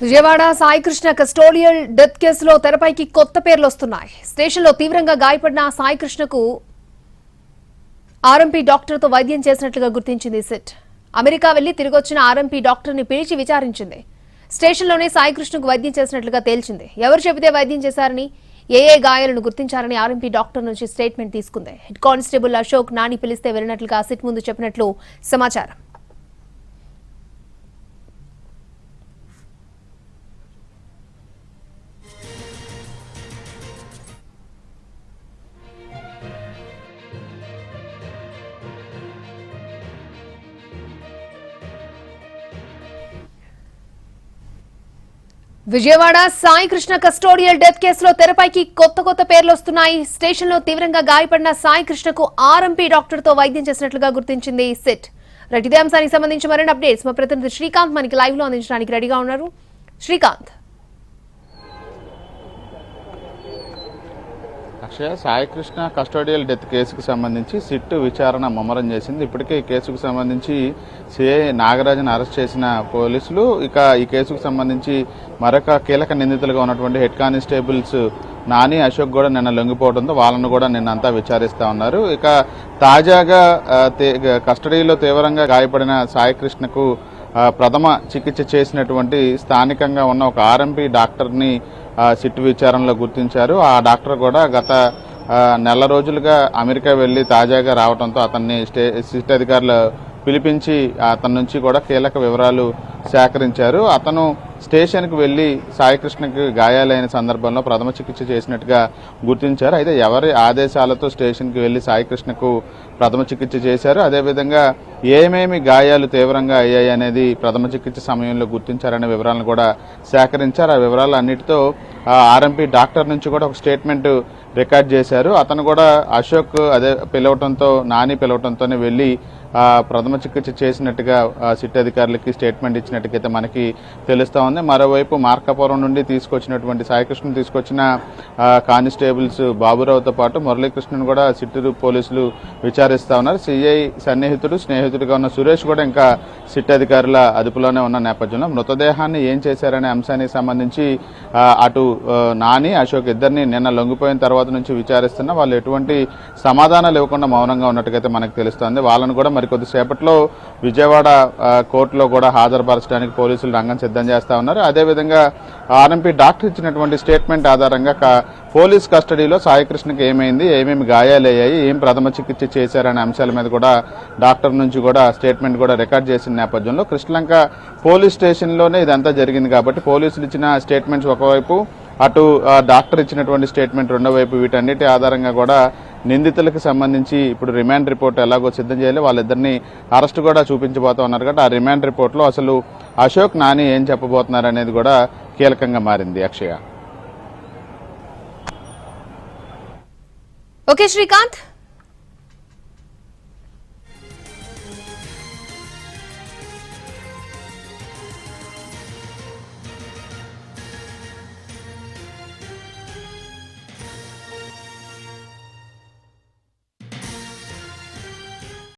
Vijayawada Saikrishna custodial death కేసులో తెరపైకి కొత్త పేర్లు వస్తున్నాయి. స్టేషన్లో తీవ్రంగా గాయపడిన సాయికృష్ణకు ఆర్ఎంపీ డాక్టర్తో వైద్యం చేసినట్లుగా గుర్తించింది సిట్. అమెరికా వెళ్లి తిరిగొచ్చిన ఆర్ఎంపీ డాక్టర్ని పిలిచి విచారించింది. స్టేషన్లోనే సాయికృష్ణకు వైద్యం చేసినట్లుగా తేల్చింది. ఎవరు చెబితే వైద్యం చేశారని, ఏ గాయాలను గుర్తించారని ఆర్ఎంపీ డాక్టర్ నుంచి స్టేట్మెంట్ తీసుకుంది. హెడ్ కానిస్టేబుల్ అశోక్ నాని పిలిస్తే వెళ్లినట్లుగా సిట్ ముందు చెప్పినట్లు సమాచారం. విజయవాడ సాయికృష్ణ కస్టోడియల్ డెత్ కేసులో తెరపైకి కొత్త పేర్లు వస్తున్నాయి. స్టేషన్లో తీవ్రంగా గాయపడిన సాయికృష్ణకు ఆర్ఎంపీ డాక్టర్తో వైద్యం చేసినట్లుగా గుర్తించింది సిట్. ఇదే అంశానికి సంబంధించి మరిన్ని అప్డేట్స్ మా ప్రతినిధి శ్రీకాంత్ మనకి లైవ్ లో అందించడానికి రెడీగా ఉన్నారు. శ్రీకాంత్, అక్షయ, సాయికృష్ణ కస్టోడియల్ డెత్ కేసుకు సంబంధించి సిట్ విచారణ ముమ్మరం చేసింది. ఇప్పటికే ఈ కేసుకు సంబంధించి సిఐ నాగరాజన్ అరెస్ట్ చేసిన పోలీసులు ఇక ఈ కేసుకు సంబంధించి మరొక కీలక నిందితులుగా ఉన్నటువంటి హెడ్ కానిస్టేబుల్స్ నాని, అశోక్ కూడా నిన్న లొంగిపోవడంతో వాళ్ళను కూడా నిన్నంతా విచారిస్తా ఉన్నారు. ఇక తాజాగా కస్టడీలో తీవ్రంగా గాయపడిన సాయికృష్ణకు ప్రథమ చికిత్స చేసినటువంటి స్థానికంగా ఉన్న ఒక ఆర్ఎంపీ డాక్టర్ని సిట్ విచారణలో గుర్తించారు. ఆ డాక్టర్ కూడా గత నెల రోజులుగా అమెరికా వెళ్లి తాజాగా రావడంతో అతన్ని సిట్ అధికారులు పిలిపించి అతని నుంచి కూడా కీలక వివరాలు సేకరించారు. అతను స్టేషన్కి వెళ్లి సాయికృష్ణకి గాయాలైన సందర్భంలో ప్రథమ చికిత్స చేసినట్టుగా గుర్తించారు. అయితే ఎవరి ఆదేశాలతో స్టేషన్కి వెళ్లి సాయికృష్ణకు ప్రథమ చికిత్స చేశారు, అదేవిధంగా ఏమేమి గాయాలు తీవ్రంగా అయ్యాయి అనేది ప్రథమ చికిత్స సమయంలో గుర్తించారనే వివరాలను కూడా సేకరించారు. ఆ వివరాలు అన్నిటితో ఆర్ఎంపీ డాక్టర్ నుంచి కూడా ఒక స్టేట్మెంట్ రికార్డ్ చేశారు. అతను కూడా అశోక్ పిలవటంతో, నాని పిలవటంతోనే వెళ్లి ప్రథమ చికిత్స చేసినట్టుగా సిట్ అధికారులకి స్టేట్మెంట్ ఇచ్చినట్టుగైతే మనకి తెలుస్తూ ఉంది. మరోవైపు మార్కాపురం నుండి తీసుకొచ్చినటువంటి సాయికృష్ణ తీసుకొచ్చిన కానిస్టేబుల్స్ బాబురావుతో పాటు మురళీకృష్ణను కూడా సిట్టూరు పోలీసులు విచారిస్తూ ఉన్నారు. సిఐ స్నేహితుడిగా ఉన్న సురేష్ కూడా ఇంకా సిట్ అధికారుల అదుపులోనే ఉన్న నేపథ్యంలో మృతదేహాన్ని ఏం చేశారనే అంశానికి సంబంధించి అటు నాని, అశోక్ ఇద్దరిని నిన్న లొంగిపోయిన తర్వాత నుంచి విచారిస్తున్నా వాళ్ళు ఎటువంటి సమాధానాలు ఇవ్వకుండా మౌనంగా ఉన్నట్టుగైతే మనకు తెలుస్తోంది. వాళ్ళను కూడా మరికొద్ది సేపట్లో విజయవాడ కోర్టులో కూడా హాజరుపరచడానికి పోలీసులు రంగం సిద్ధం చేస్తా ఉన్నారు. అదేవిధంగా ఆర్ఎంపీ డాక్టర్ ఇచ్చినటువంటి స్టేట్మెంట్ ఆధారంగా పోలీస్ కస్టడీలో సాయికృష్ణకి ఏమైంది, ఏమేమి గాయాలయ్యాయి, ఏం ప్రథమ చికిత్స చేశారనే అంశాల మీద కూడా డాక్టర్ నుంచి కూడా స్టేట్మెంట్ కూడా రికార్డ్ చేసిన నేపథ్యంలో కృష్ణలంక పోలీస్ స్టేషన్లోనే ఇదంతా జరిగింది కాబట్టి పోలీసులు ఇచ్చిన స్టేట్మెంట్స్ ఒకవైపు, అటు డాక్టర్ ఇచ్చినటువంటి స్టేట్మెంట్ రెండో వైపు, వీటన్నిటి ఆధారంగా కూడా నిందితులకు సంబంధించి ఇప్పుడు రిమాండ్ రిపోర్ట్ ఎలాగో సిద్ధం చేయాలి, వాళ్ళిద్దరిని అరెస్ట్ కూడా చూపించబోతా ఉన్నారు కాబట్టి ఆ రిమాండ్ రిపోర్ట్లో అసలు అశోక్, నాని ఏం చెప్పబోతున్నారు అనేది కూడా కీలకంగా మారింది. అక్షయ. ఓకే శ్రీకాంత్.